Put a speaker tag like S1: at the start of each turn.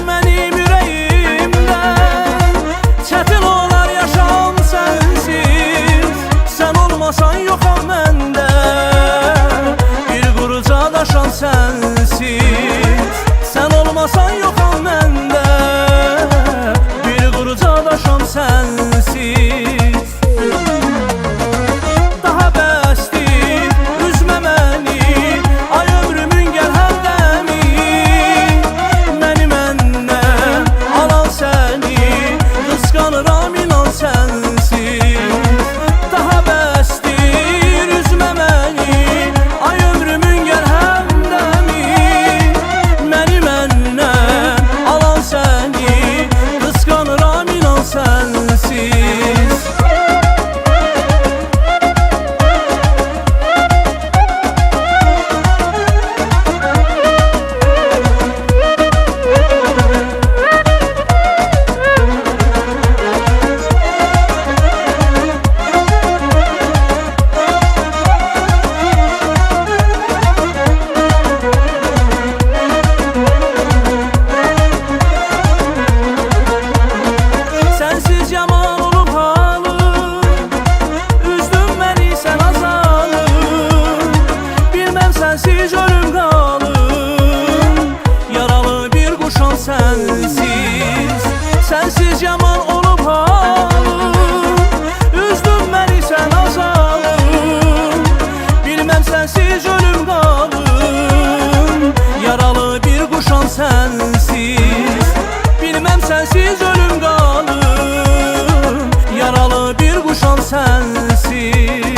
S1: benim yüreğimde. Çetin olar yaşam sensiz, sen olmasan yoxam məndə. Bir quruca daşan sensiz, sen olmasan yoxam məndə. Bir quruca daşam sensiz. Daha bəsdir, üzmə məni, ay ömrümün gəl hərdəmi. Məni məndən alan səni, qısqanıram inan sənsiz. Daha bəsdir, üzmə məni, ay ömrümün gəl hərdəmi. Məni məndən alan səni, qısqanıram inan sənsiz. Sensiz yaman olub halım, üzdün məni sən azalım. Bilməm sensiz ölüm qalım, yaralı bir quşam sensiz. Sensiz yaman olub halım, üzdün məni sən azalım. Bilməm sensiz ölüm qalım, yaralı bir quşam sensiz. Bilməm sensiz ölüm qalım, yaralı bir quşam sensiz.